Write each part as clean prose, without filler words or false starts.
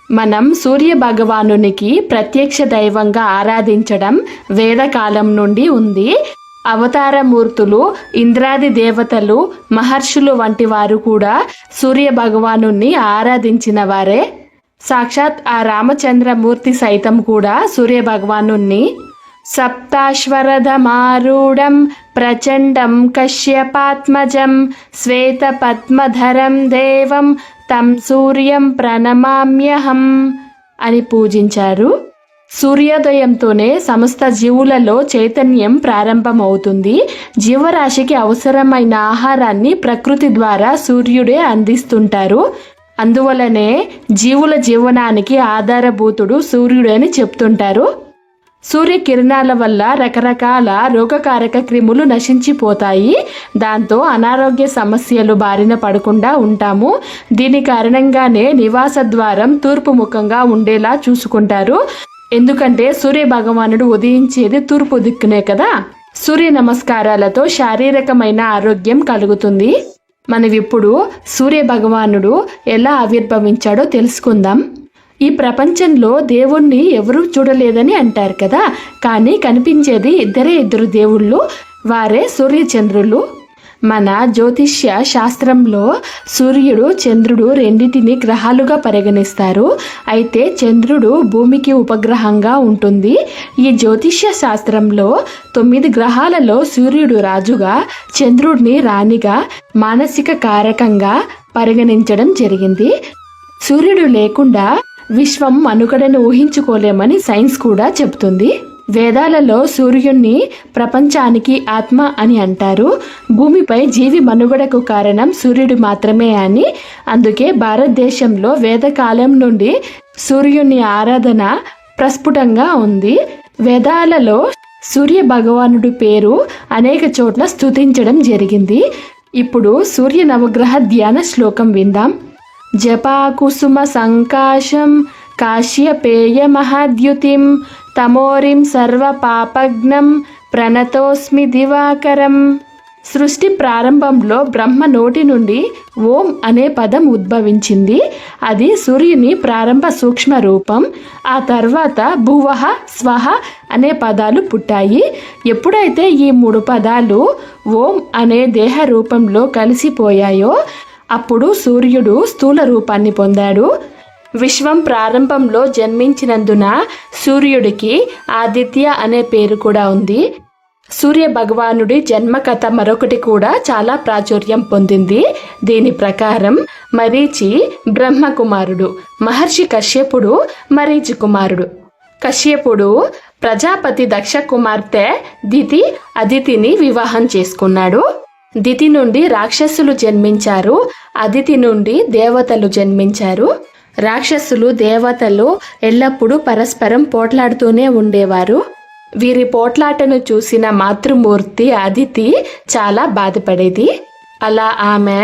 మనం సూర్య భగవానునికి ప్రత్యక్ష దైవంగా ఆరాధించడం వేదకాలం నుండి ఉంది. అవతారమూర్తులు, ఇంద్రాది దేవతలు, మహర్షులు వంటి వారు కూడా సూర్య భగవాను ఆరాధించిన వారే. సాక్షాత్ ఆ రామచంద్రమూర్తి సైతం కూడా సూర్య భగవాను సప్తాశ్వరథమారూఢం ప్రచండం కశ్యపాత్మజం శ్వేత పద్మధరం దేవం తం సూర్యం ప్రణమామ్యహం అని పూజించారు. సూర్యోదయంతోనే సమస్త జీవులలో చైతన్యం ప్రారంభమవుతుంది. జీవరాశికి అవసరమైన ఆహారాన్ని ప్రకృతి ద్వారా సూర్యుడే అందిస్తుంటారు. అందువలనే జీవుల జీవనానికి ఆధారభూతుడు సూర్యుడే అని చెప్తుంటారు. సూర్యకిరణాల వల్ల రకరకాల రోగకారక క్రిములు నశించిపోతాయి. దాంతో అనారోగ్య సమస్యలు బారిన పడకుండా ఉంటాము. దీని కారణంగానే నివాస ద్వారం తూర్పు ముఖంగా ఉండేలా చూసుకుంటారు. ఎందుకంటే సూర్య భగవానుడు ఉదయించేది తూర్పు దిక్కునే కదా. సూర్య నమస్కారాలతో శారీరకమైన ఆరోగ్యం కలుగుతుంది. మనం ఇప్పుడు సూర్య భగవానుడు ఎలా ఆవిర్భవించాడో తెలుసుకుందాం. ఈ ప్రపంచంలో దేవుణ్ణి ఎవరూ చూడలేదని అంటారు కదా, కానీ కనిపించేది ఇద్దరు దేవుళ్ళు, వారే సూర్యచంద్రులు. మన జ్యోతిష్య శాస్త్రంలో సూర్యుడు, చంద్రుడు రెండింటిని గ్రహాలుగా పరిగణిస్తారు. అయితే చంద్రుడు భూమికి ఉపగ్రహంగా ఉంటుంది. ఈ జ్యోతిష్య శాస్త్రంలో 9 గ్రహాలలో సూర్యుడు రాజుగా, చంద్రుడిని రాణిగా, మానసిక కారకంగా పరిగణించడం జరిగింది. సూర్యుడు లేకుండా విశ్వం మనుగడను ఊహించుకోలేమని సైన్స్ కూడా చెబుతుంది. వేదాలలో సూర్యుణ్ణి ప్రపంచానికి ఆత్మ అని అంటారు. భూమిపై జీవి మనుగడకు కారణం సూర్యుడు మాత్రమే అని. అందుకే భారతదేశంలో వేదకాలం నుండి సూర్యుని ఆరాధన ప్రస్ఫుటంగా ఉంది. వేదాలలో సూర్య భగవానుడి పేరు అనేక చోట్ల స్తుతించడం జరిగింది. ఇప్పుడు సూర్య నవగ్రహ ధ్యాన శ్లోకం విందాం. జపాకుసుమ సంకాశం కాశ్యపేయ మహాద్యుతిం తమోరిం సర్వ పాపగ్నం ప్రణతోస్మి దివాకరం. సృష్టి ప్రారంభంలో బ్రహ్మ నోటి నుండి ఓం అనే పదం ఉద్భవించింది. అది సూర్యుని ప్రారంభ సూక్ష్మ రూపం. ఆ తర్వాత భువః, స్వహ అనే పదాలు పుట్టాయి. ఎప్పుడైతే ఈ 3 పదాలు ఓం అనే దేహ రూపంలో కలిసిపోయాయో అప్పుడు సూర్యుడు స్థూల రూపాన్ని పొందాడు. విశ్వం ప్రారంభంలో జన్మించినందున సూర్యుడికి ఆదిత్య అనే పేరు కూడా ఉంది. సూర్య భగవానుడి జన్మ కథ మరొకటి కూడా చాలా ప్రాచుర్యం పొందింది. దీని ప్రకారం మరీచి బ్రహ్మ కుమారుడు, మహర్షి కశ్యపుడు మరీచి కుమారుడు. కశ్యపుడు ప్రజాపతి దక్ష కుమార్తె దితి అదితిని వివాహం చేసుకున్నాడు. దితి నుండి రాక్షసులు జన్మించారు. అదితి నుండి దేవతలు జన్మించారు. రాక్షసులు, దేవతలు ఎల్లప్పుడూ పరస్పరం పోట్లాడుతూనే ఉండేవారు. వీరి పోట్లాటను చూసిన మాతృమూర్తి అదితి చాలా బాధపడేది. అలా ఆమె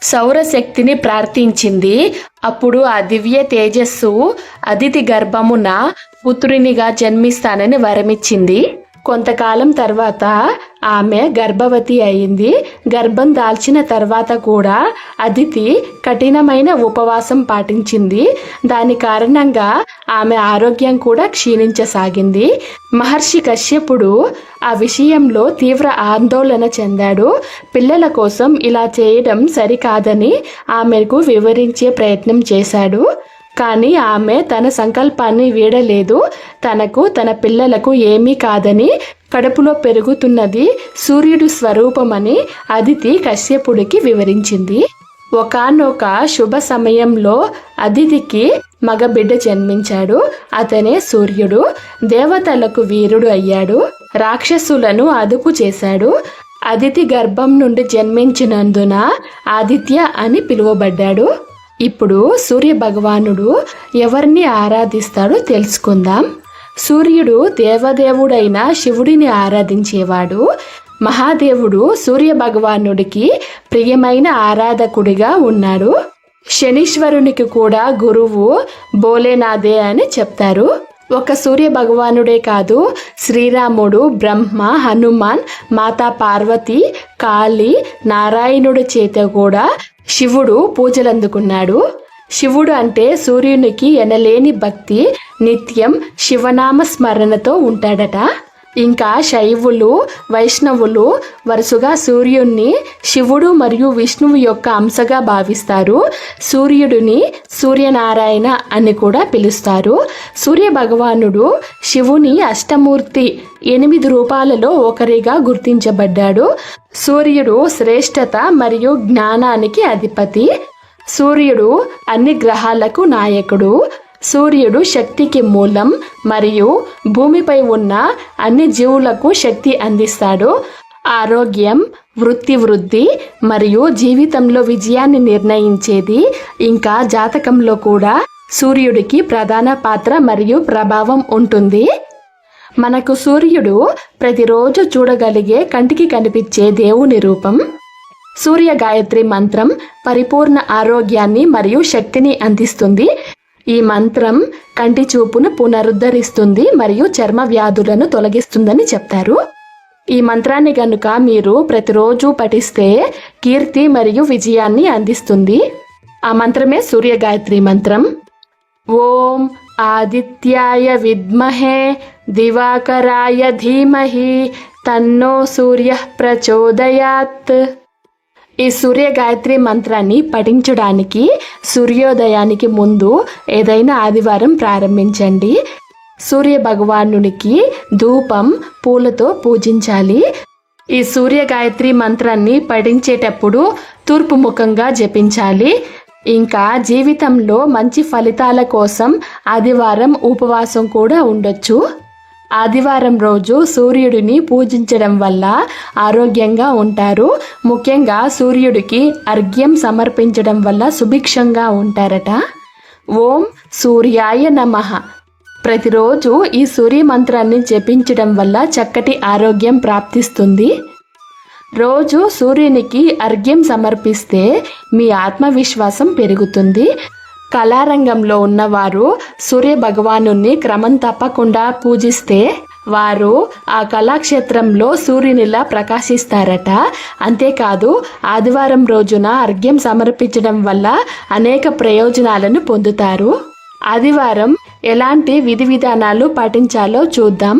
సౌరశక్తిని ప్రార్థించింది. అప్పుడు ఆ దివ్య తేజస్సు అదితి గర్భమున పుత్రునిగా జన్మిస్తానని వరమిచ్చింది. కొంతకాలం తర్వాత ఆమె గర్భవతి అయింది. గర్భం దాల్చిన తర్వాత కూడా అదితి కఠినమైన ఉపవాసం పాటించింది. దాని కారణంగా ఆమె ఆరోగ్యం కూడా క్షీణించసాగింది. మహర్షి కశ్యపుడు ఆ విషయంలో తీవ్ర ఆందోళన చెందాడు. పిల్లల కోసం ఇలా చేయడం సరికాదని ఆమెకు వివరించే ప్రయత్నం చేశాడు. కానీ ఆమె తన సంకల్పాన్ని వీడలేదు. తనకు, తన పిల్లలకు ఏమీ కాదని, కడుపులో పెరుగుతున్నది సూర్యుడి స్వరూపమని అదితి కశ్యపుడికి వివరించింది. ఒకానొక శుభ సమయంలో అదితికి మగబిడ్డ జన్మించాడు. అతనే సూర్యుడు. దేవతలకు వీరుడు అయ్యాడు. రాక్షసులను అదుపు చేశాడు. అదితి గర్భం నుండి జన్మించినందున ఆదిత్య అని పిలువబడ్డాడు. ఇప్పుడు సూర్య భగవానుడు ఎవరిని ఆరాధిస్తాడో తెలుసుకుందాం. సూర్యుడు దేవదేవుడైన శివుడిని ఆరాధించేవాడు. మహాదేవుడు సూర్య భగవానుడికి ప్రియమైన ఆరాధకుడిగా ఉన్నాడు. శనీశ్వరునికి కూడా గురువు భోలేనాథే అని చెప్తారు. ఒక సూర్య భగవానుడే కాదు, శ్రీరాముడు, బ్రహ్మ, హనుమాన్, మాతా పార్వతి, కాళీ, నారాయణుడి చేత కూడా శివుడు పూజలందుకున్నాడు. శివుడు అంటే సూర్యునికి ఎనలేని భక్తి, నిత్యం శివనామ స్మరణతో ఉంటాడట. ఇంకా శైవులు, వైష్ణవులు వరుసగా సూర్యుణ్ణి శివుడు మరియు విష్ణువు యొక్క అంశగా భావిస్తారు. సూర్యుడిని సూర్యనారాయణ అని కూడా పిలుస్తారు. సూర్య భగవానుడు శివుని అష్టమూర్తి 8 రూపాలలో ఒకరిగా గుర్తించబడ్డాడు. సూర్యుడు శ్రేష్టత మరియు జ్ఞానానికి అధిపతి. సూర్యుడు అన్ని గ్రహాలకు నాయకుడు. సూర్యుడు శక్తికి మూలం మరియు భూమిపై ఉన్న అన్ని జీవులకు శక్తి అందిస్తాడు. ఆరోగ్యం, వృద్ధి మరియు జీవితంలో విజయాన్ని నిర్ణయించేది. ఇంకా జాతకంలో కూడా సూర్యుడికి ప్రధాన పాత్ర మరియు ప్రభావం ఉంటుంది. మనకు సూర్యుడు ప్రతిరోజు చూడగలిగే, కంటికి కనిపించే దేవుని రూపం. సూర్య గాయత్రి మంత్రం పరిపూర్ణ ఆరోగ్యాన్ని మరియు శక్తిని అందిస్తుంది. ఈ మంత్రం కంటి చూపును పునరుద్ధరిస్తుంది మరియు చర్మ వ్యాధులను తొలగిస్తుందని చెప్తారు. ఈ మంత్రాన్ని గనుక మీరు ప్రతిరోజు పఠిస్తే కీర్తి మరియు విజయాన్ని అందిస్తుంది. ఆ మంత్రమే సూర్య గాయత్రి మంత్రం. ఓం ఆదిత్యాయ విద్మహే దివాకరాయ ధీమహి తన్నో సూర్య ప్రచోదయాత్. ఈ సూర్య గాయత్రి మంత్రాన్ని పఠించడానికి సూర్యోదయానికి ముందు ఏదైనా ఆదివారం ప్రారంభించండి. సూర్య భగవానునికి ధూపం, పూలతో పూజించాలి. ఈ సూర్య గాయత్రి మంత్రాన్ని పఠించేటప్పుడు తూర్పు ముఖంగా జపించాలి. ఇంకా జీవితంలో మంచి ఫలితాల కోసం ఆదివారం ఉపవాసం కూడా ఉండొచ్చు. ఆదివారం రోజు సూర్యుడిని పూజించడం వల్ల ఆరోగ్యంగా ఉంటారు. ముఖ్యంగా సూర్యుడికి అర్ఘ్యం సమర్పించడం వల్ల సుభిక్షంగా ఉంటారట. ఓం సూర్యాయ నమః. ప్రతిరోజు ఈ సూర్య మంత్రాన్ని జపించడం వల్ల చక్కటి ఆరోగ్యం ప్రాప్తిస్తుంది. రోజు సూర్యునికి అర్ఘ్యం సమర్పిస్తే మీ ఆత్మవిశ్వాసం పెరుగుతుంది. కళారంగంలో ఉన్నవారు సూర్య భగవానుని క్రమం తప్పకుండా పూజిస్తే వారు ఆ కళాక్షేత్రంలో సూర్యునిలా ప్రకాశిస్తారట. అంతేకాదు ఆదివారం రోజున అర్ఘ్యం సమర్పించడం వల్ల అనేక ప్రయోజనాలను పొందుతారు. ఆదివారం ఎలాంటి విధి విధానాలు పాటించాలో చూద్దాం.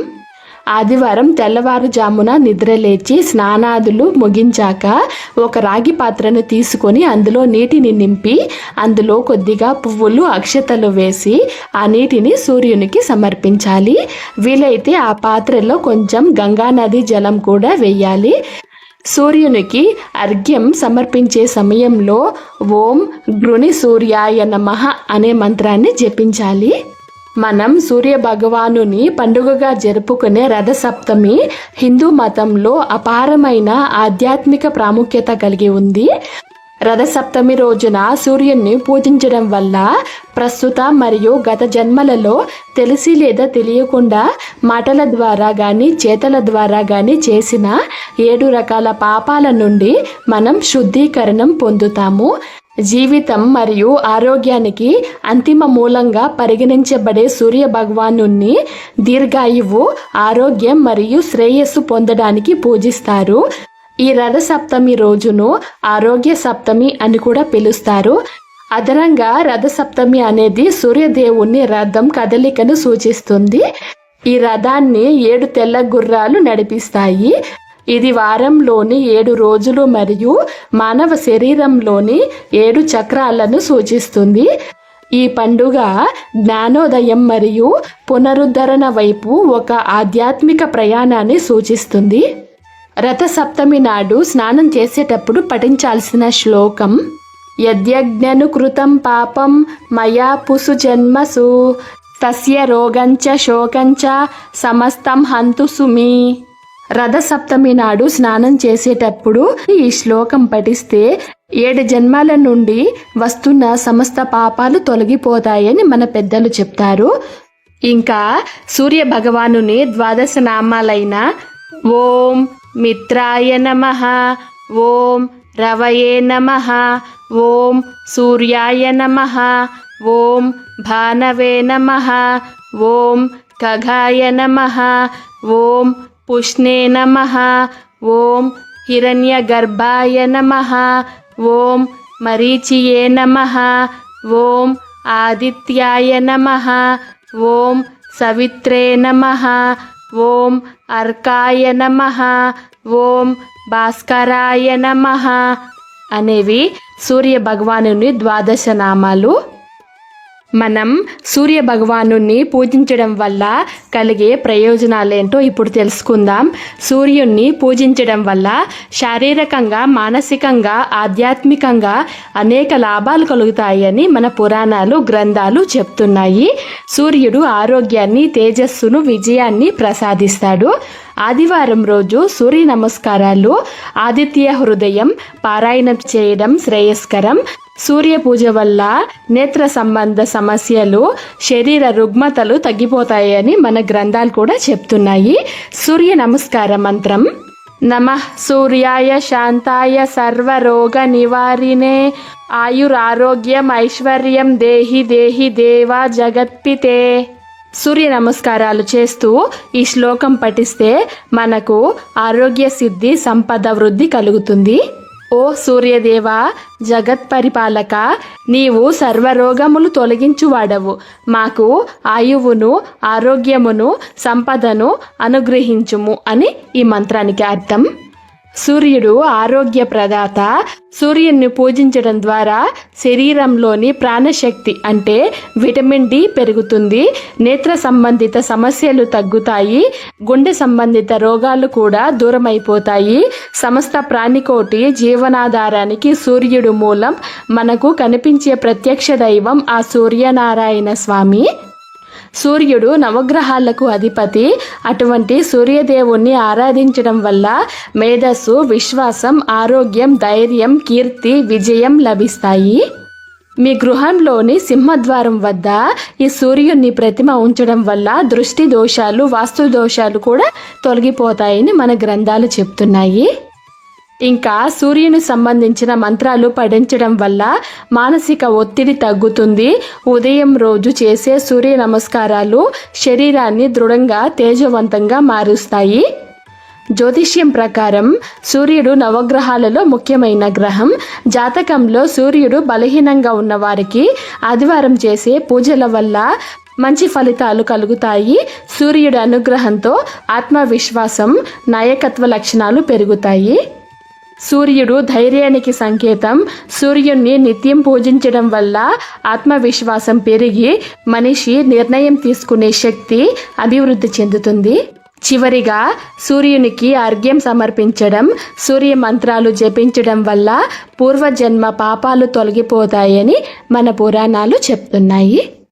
ఆదివారం తెల్లవారుజామున నిద్రలేచి స్నానాదులు ముగించాక ఒక రాగి పాత్రను తీసుకొని అందులో నీటిని నింపి అందులో కొద్దిగా పువ్వులు, అక్షతలు వేసి ఆ నీటిని సూర్యునికి సమర్పించాలి. వీలైతే ఆ పాత్రలో కొంచెం గంగా నది జలం కూడా వేయాలి. సూర్యునికి అర్ఘ్యం సమర్పించే సమయంలో ఓం గృణి సూర్యాయ నమః అనే మంత్రాన్ని జపించాలి. మనం సూర్య భగవానుని పండుగగా జరుపుకునే రథసప్తమి హిందూ మతంలో అపారమైన ఆధ్యాత్మిక ప్రాముఖ్యత కలిగి ఉంది. రథసప్తమి రోజున సూర్యుని పూజించడం వల్ల ప్రస్తుత మరియు గత జన్మలలో తెలిసి లేదా తెలియకుండా మాటల ద్వారా కానీ చేతల ద్వారా కానీ చేసిన 7 రకాల పాపాల నుండి మనం శుద్ధీకరణం పొందుతాము. జీవితం మరియు ఆరోగ్యానికి అంతిమ మూలంగా పరిగణించబడే సూర్య భగవానుని దీర్ఘాయువు, ఆరోగ్యం మరియు శ్రేయస్సు పొందడానికి పూజిస్తారు. ఈ రథ సప్తమి రోజును ఆరోగ్య సప్తమి అని కూడా పిలుస్తారు. అదనంగా రథ సప్తమి అనేది సూర్యదేవుని రథం కదలికను సూచిస్తుంది. ఈ రథాన్ని 7 తెల్ల గుర్రాలు నడిపిస్తాయి. ఇది వారంలోని 7 రోజులు మరియు మానవ శరీరంలోని 7 చక్రాలను సూచిస్తుంది. ఈ పండుగ జ్ఞానోదయం మరియు పునరుద్ధరణ వైపు ఒక ఆధ్యాత్మిక ప్రయాణాన్ని సూచిస్తుంది. రథ సప్తమి నాడు స్నానం చేసేటప్పుడు పఠించాల్సిన శ్లోకం: యద్యజ్ఞను కృతం పాపం మయా పుసు జన్మసు తస్య రోగంచ శోకంచ సమస్తం హంతు సుమి. రథ సప్తమి నాడు స్నానం చేసేటప్పుడు ఈ శ్లోకం పఠిస్తే 7 జన్మాల నుండి వస్తున్న సమస్త పాపాలు తొలగిపోతాయని మన పెద్దలు చెప్తారు. ఇంకా సూర్య భగవానుని 12 నామాలైన ఓం మిత్రాయ నమః, ఓం రవయే నమః, ఓం సూర్యాయ నమః, ఓం భానవే నమః, ఓం ఖగాయ నమః ఓం పుష్ణే నమః ఓం హిరణ్యగర్భాయ నమః ఓం మరీచియే నమః ఓం ఆదిత్యాయ నమః ఓం సవిత్రే నమః ఓం అర్కాయ నమః ఓం భాస్కరాయ నమః అనేవి సూర్య భగవానుని ద్వాదశ నామాలు. మనం సూర్య భగవాను పూజించడం వల్ల కలిగే ప్రయోజనాలేంటో ఇప్పుడు తెలుసుకుందాం. సూర్యుణ్ణి పూజించడం వల్ల శారీరకంగా, మానసికంగా, ఆధ్యాత్మికంగా అనేక లాభాలు కలుగుతాయని మన పురాణాలు, గ్రంథాలు చెప్తున్నాయి. సూర్యుడు ఆరోగ్యాన్ని, తేజస్సును, విజయాన్ని ప్రసాదిస్తాడు. ఆదివారం రోజు సూర్య నమస్కారాలు, ఆదిత్య హృదయం పారాయణం చేయడం శ్రేయస్కరం. సూర్య పూజ వల్ల నేత్ర సంబంధ సమస్యలు, శరీర రుగ్మతలు తగ్గిపోతాయని మన గ్రంథాలు కూడా చెప్తున్నాయి. సూర్య నమస్కార మంత్రం: నమః సూర్యాయ శాంతాయ సర్వరోగ నివారిణే ఆయురారోగ్యం ఐశ్వర్యం దేహి దేహి దేవా జగత్పితే. సూర్య నమస్కారాలు చేస్తూ ఈ శ్లోకం పఠిస్తే మనకు ఆరోగ్య సిద్ధి, సంపద వృద్ధి కలుగుతుంది. ఓ సూర్యదేవా, జగత్ పరిపాలక, నీవు సర్వరోగములు తొలగించువాడవు. మాకు ఆయువును, ఆరోగ్యమును, సంపదను అనుగ్రహించుము అని ఈ మంత్రానికి అర్థం. సూర్యుడు ఆరోగ్య ప్రదాత. సూర్యుని పూజించడం ద్వారా శరీరంలోని ప్రాణశక్తి అంటే విటమిన్ డి పెరుగుతుంది. నేత్ర సంబంధిత సమస్యలు తగ్గుతాయి. గుండె సంబంధిత రోగాలు కూడా దూరమైపోతాయి. సమస్త ప్రాణికోటి జీవనాధారానికి సూర్యుడు మూలం. మనకు కనిపించే ప్రత్యక్ష దైవం ఆ సూర్యనారాయణ స్వామి. సూర్యుడు నవగ్రహాలకు అధిపతి. అటువంటి సూర్యదేవుణ్ణి ఆరాధించడం వల్ల మేధస్సు, విశ్వాసం, ఆరోగ్యం, ధైర్యం, కీర్తి, విజయం లభిస్తాయి. మీ గృహంలోని సింహద్వారం వద్ద ఈ సూర్యుని ప్రతిమ ఉంచడం వల్ల దృష్టి దోషాలు, వాస్తు దోషాలు కూడా తొలగిపోతాయని మన గ్రంథాలు చెప్తున్నాయి. ఇంకా సూర్యుని సంబంధించిన మంత్రాలు పఠించడం వల్ల మానసిక ఒత్తిడి తగ్గుతుంది. ఉదయం రోజు చేసే సూర్య నమస్కారాలు శరీరాన్ని దృఢంగా, తేజవంతంగా మారుస్తాయి. జ్యోతిష్యం ప్రకారం సూర్యుడు నవగ్రహాలలో ముఖ్యమైన గ్రహం. జాతకంలో సూర్యుడు బలహీనంగా ఉన్న వారికి ఆదివారం చేసే పూజల వల్ల మంచి ఫలితాలు కలుగుతాయి. సూర్యుడి అనుగ్రహంతో ఆత్మవిశ్వాసం, నాయకత్వ లక్షణాలు పెరుగుతాయి. సూర్యుడు ధైర్యానికి సంకేతం. సూర్యుణ్ణి నిత్యం పూజించడం వల్ల ఆత్మవిశ్వాసం పెరిగి మనిషి నిర్ణయం తీసుకునే శక్తి అభివృద్ధి చెందుతుంది. చివరిగా సూర్యునికి అర్ఘ్యం సమర్పించడం, సూర్య మంత్రాలు జపించడం వల్ల పూర్వజన్మ పాపాలు తొలగిపోతాయని మన పురాణాలు చెప్తున్నాయి.